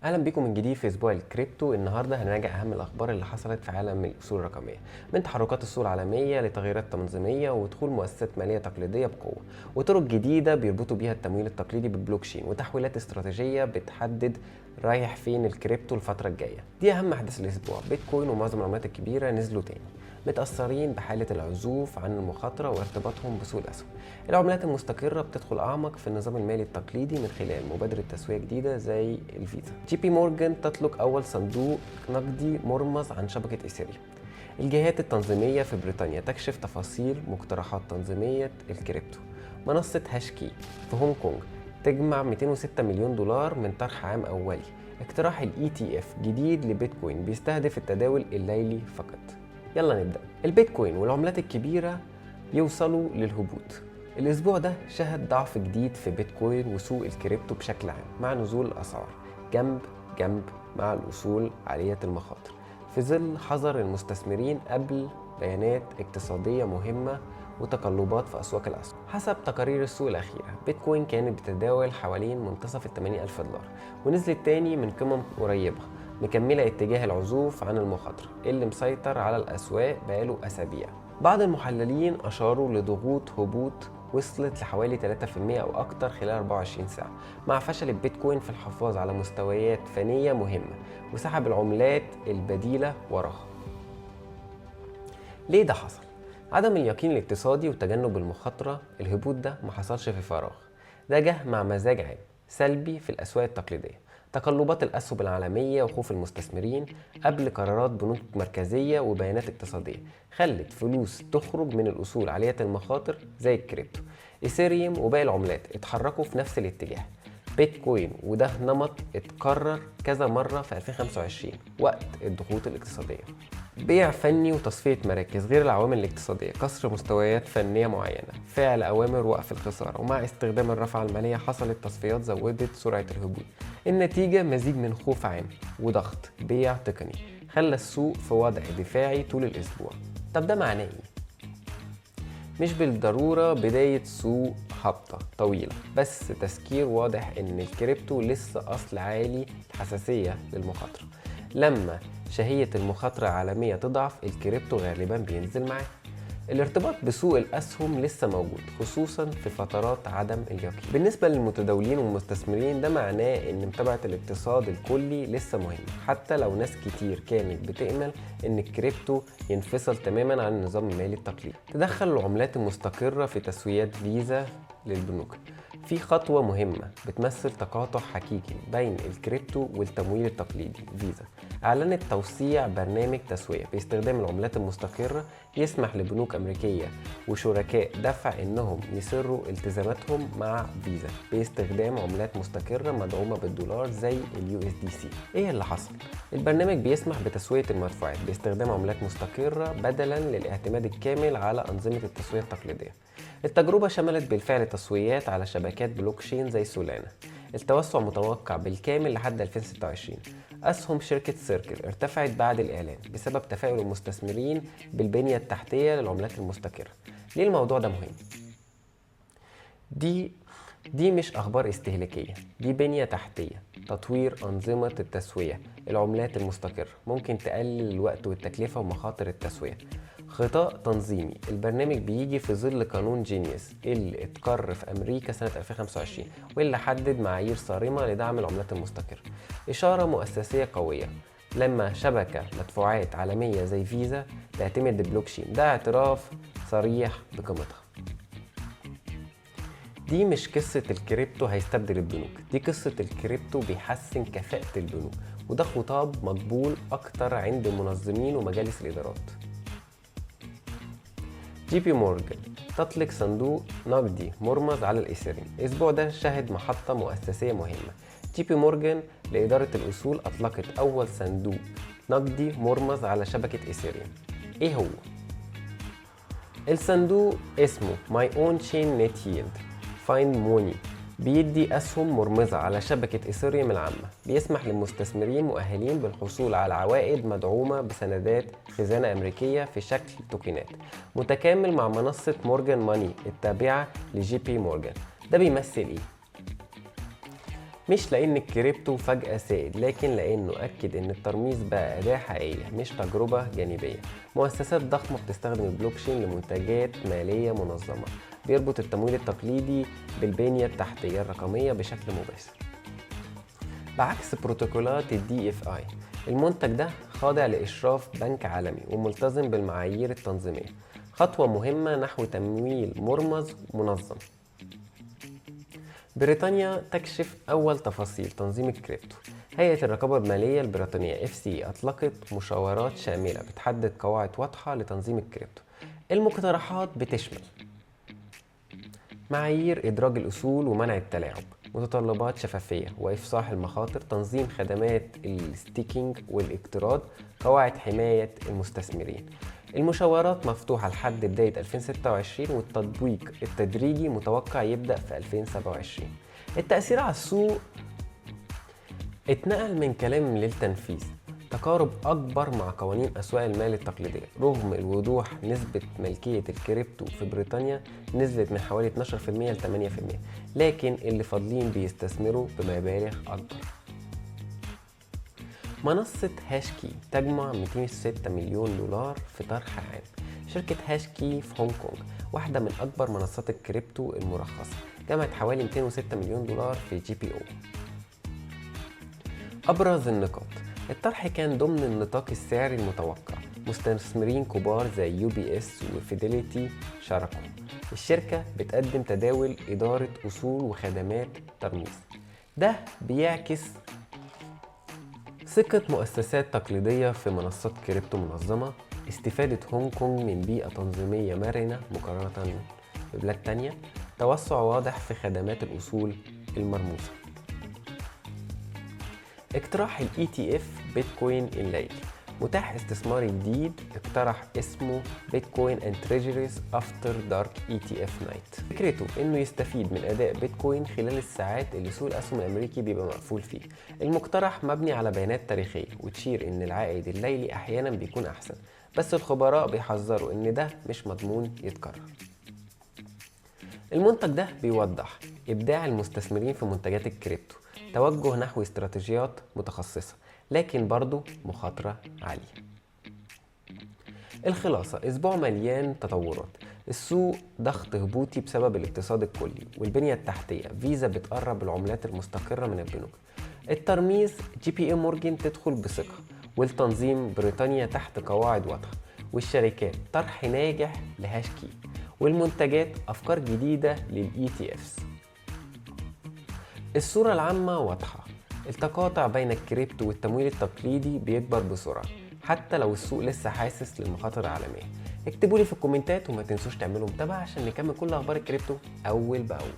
اهلا بيكم من جديد في اسبوع الكريبتو. النهارده هنراجع اهم الاخبار اللي حصلت في عالم الاصول الرقميه، من تحركات السوق العالميه لتغييرات تنظيميه ودخول مؤسسات ماليه تقليديه بقوه، وطرق جديده بيربطوا بيها التمويل التقليدي بالبلوكشين، وتحويلات استراتيجيه بتحدد رايح فين الكريبتو الفتره الجايه. دي اهم احداث الاسبوع. بيتكوين ومعظم العملات الكبيره نزلوا تاني، متأثرين بحالة العزوف عن المخاطرة وارتباطهم بسوق الأسهم. العملات المستقرة بتدخل أعمق في النظام المالي التقليدي من خلال مبادرة تسوية جديدة زي الفيزا. جي بي مورجان تطلق أول صندوق نقدي مرمز عن شبكة إيثيريوم. الجهات التنظيمية في بريطانيا تكشف تفاصيل مقترحات تنظيمية الكريبتو. منصة هاشكي في هونج كونج تجمع 206 مليون دولار من طرح عام أولي. اقتراح ال ETF جديد لبيتكوين بيستهدف التداول الليلي فقط. يلا نبدأ. البيتكوين والعملات الكبيرة يوصلوا للهبوط. الأسبوع ده شهد ضعف جديد في بيتكوين وسوق الكريبتو بشكل عام، مع نزول الأسعار جنب جنب مع الوصول عالية المخاطر، في ظل حذر المستثمرين قبل بيانات اقتصادية مهمة وتقلبات في أسواق الأسهم. حسب تقارير السوق الأخيرة، بيتكوين كانت بتتداول حوالين منتصف ال 80,000 دولار، ونزلت تاني من قمم قريبة، مكملة اتجاه العزوف عن المخاطرة اللي مسيطر على الأسواق بقاله أسابيع. بعض المحللين أشاروا لضغوط هبوط وصلت لحوالي 3% أو أكتر خلال 24 ساعة، مع فشل البيتكوين في الحفاظ على مستويات فنية مهمة وسحب العملات البديلة وراها. ليه ده حصل؟ عدم اليقين الاقتصادي وتجنب المخاطرة. الهبوط ده ما حصلش في فراغ، ده جه مع مزاج عام سلبي في الأسواق التقليدية، تقلبات الأسهم العالمية وخوف المستثمرين قبل قرارات بنوك مركزية وبيانات اقتصادية خلت فلوس تخرج من الأصول عالية المخاطر زي الكريبتو. إيثيريوم وباقي العملات اتحركوا في نفس الاتجاه. بيتكوين وده نمط اتكرر كذا مرة في 2025 وقت الضغوط الاقتصادية. بيع فني وتصفية مراكز غير العوامل الاقتصادية، كسر مستويات فنية معينة، فعل أوامر وقف الخسارة، ومع استخدام الرافعة المالية حصلت تصفيات زودت سرعة الهبوط. النتيجة مزيج من خوف عام وضغط بيع تقني خلى السوق في وضع دفاعي طول الأسبوع. طب ده معناه إيه؟ مش بالضرورة بداية سوق هبطة طويلة، بس تذكير واضح إن الكريبتو لسه أصل عالي الحساسية للمخاطرة. لما شهية المخاطرة العالمية تضعف، الكريبتو غالبا بينزل معاه. الارتباط بسوق الأسهم لسه موجود، خصوصا في فترات عدم اليقين. بالنسبة للمتداولين والمستثمرين، ده معناه إن متابعة الاقتصاد الكلي لسه مهمة، حتى لو ناس كتير كانت بتأمل إن الكريبتو ينفصل تماما عن النظام المالي التقليدي. تدخل العملات المستقرة في تسويات فيزا للبنوك في خطوة مهمة بتمثل تقاطع حقيقي بين الكريبتو والتمويل التقليدي. فيزا أعلنت توسيع برنامج تسوية باستخدام العملات المستقرة يسمح لبنوك أمريكية وشركاء دفع إنهم يسروا التزاماتهم مع فيزا باستخدام عملات مستقرة مدعومة بالدولار زي USDC. إيه اللي حصل؟ البرنامج بيسمح بتسوية المدفوعات باستخدام عملات مستقرة بدلاً للاعتماد الكامل على أنظمة التسوية التقليدية. التجربة شملت بالفعل تسويات على شبكات بلوكشين زي سولانا. التوسع متوقع بالكامل لحد 2026. أسهم شركة سيركل ارتفعت بعد الإعلان بسبب تفاؤل المستثمرين بالبنية التحتية للعملات المستقرة. ليه الموضوع ده مهم؟ دي مش أخبار استهلاكية، دي بنية تحتية. تطوير أنظمة التسوية العملات المستقرة ممكن تقلل الوقت والتكلفة ومخاطر التسوية. غطاء تنظيمي. البرنامج بيجي في ظل قانون جينيوس اللي اتقر في أمريكا سنة 2025 واللي حدد معايير صارمة لدعم العملات المستقرة. إشارة مؤسسية قوية. لما شبكة مدفوعات عالمية زي فيزا تعتمد البلوكشين، ده اعتراف صريح بقيمتها. دي مش قصة الكريبتو هيستبدل البنوك، دي قصة الكريبتو بيحسن كفاءة البنوك، وده خطاب مقبول أكتر عند المنظمين ومجالس الإدارات. جي بي مورجان تطلق صندوق نقدي مرمز على الإيثيريوم. الأسبوع ده شهد محطة مؤسسية مهمة. جي بي مورجان لإدارة الأصول أطلقت أول صندوق نقدي مرمز على شبكة إيثيريوم. إيه هو؟ الصندوق اسمه My Own Chain Net Yield Find Money، بيدي أسهم مرمزة على شبكة إيثيريوم العامة، بيسمح للمستثمرين مؤهلين بالحصول على عوائد مدعومة بسندات خزانة أمريكية في شكل توكنات، متكامل مع منصة مورجان ماني التابعة لجي بي مورجان. ده بيمثل إيه؟ مش لأن الكريبتو فجأة سائد، لكن لأنه أكد إن الترميز بقى أداة حقيقية مش تجربة جانبية. مؤسسات ضخمة بتستخدم البلوكشين لمنتجات مالية منظمة، بيربط التمويل التقليدي بالبنية التحتية الرقمية بشكل مباشر. بعكس بروتوكولات ال DeFi، المنتج ده خاضع لإشراف بنك عالمي وملتزم بالمعايير التنظيمية، خطوة مهمة نحو تمويل مرمز منظم. بريطانيا تكشف أول تفاصيل تنظيم الكريبتو. هيئة الرقابة المالية البريطانية FCA أطلقت مشاورات شاملة بتحدد قواعد واضحة لتنظيم الكريبتو. المقترحات بتشمل معايير إدراج الأصول ومنع التلاعب، متطلبات شفافية وإفصاح المخاطر، تنظيم خدمات الستيكينج والاقتراض، قواعد حماية المستثمرين. المشاورات مفتوحة لحد بداية 2026 والتطبيق التدريجي متوقع يبدأ في 2027. التأثير على السوق اتنقل من كلام للتنفيذ. تقارب أكبر مع قوانين أسواق المال التقليدية. رغم الوضوح، نسبة ملكية الكريبتو في بريطانيا نزلت من حوالي 12% ل 8%، لكن اللي فاضلين بيستثمروا بمبالغ أكبر. منصة هاشكي تجمع 206 مليون دولار في طرح عام. شركة هاشكي في هونج كونج واحدة من أكبر منصات الكريبتو المرخصة، جمعت حوالي 206 مليون دولار في GPO. أبرز النقاط: الطرح كان ضمن النطاق السعري المتوقع، مستثمرين كبار زي UBS وفيديليتي شاركوا. الشركة بتقدم تداول، إدارة أصول وخدمات ترميز. ده بيعكس ثقة مؤسسات تقليدية في منصات كريبتو منظمة، استفادة هونج كونج من بيئة تنظيمية مرنة مقارنة ببلاد تانية، توسع واضح في خدمات الأصول المرموزة. اقتراح ال ETF بيتكوين الليلي. متاح استثمار جديد اقترح اسمه بيتكوين and Treasuries After Dark ETF Night. فكرته انه يستفيد من اداء بيتكوين خلال الساعات اللي سوق الاسهم الامريكي بيبقى مقفول فيه. المقترح مبني على بيانات تاريخية وتشير ان العائد الليلي احيانا بيكون احسن، بس الخبراء بيحذروا ان ده مش مضمون يتكرر. المنتج ده بيوضح ابداع المستثمرين في منتجات الكريبتو، توجه نحو استراتيجيات متخصصة لكن برضو مخاطرة عالية. الخلاصة: أسبوع مليان تطورات. السوق ضغط هبوطي بسبب الاقتصاد الكلي والبنية التحتية. فيزا بتقرب العملات المستقرة من البنوك. الترميز JP مورجان تدخل بثقة، والتنظيم بريطانيا تحت قواعد واضحة، والشركات طرح ناجح لهاشكي، والمنتجات أفكار جديدة للETFs. الصورة العامة واضحة. التقاطع بين الكريبتو والتمويل التقليدي بيكبر بسرعة حتى لو السوق لسه حاسس للمخاطر العالمية. اكتبوا لي في الكومنتات وما تنسوش تعملوا متابعة عشان نكمل كل أخبار الكريبتو أول بأول.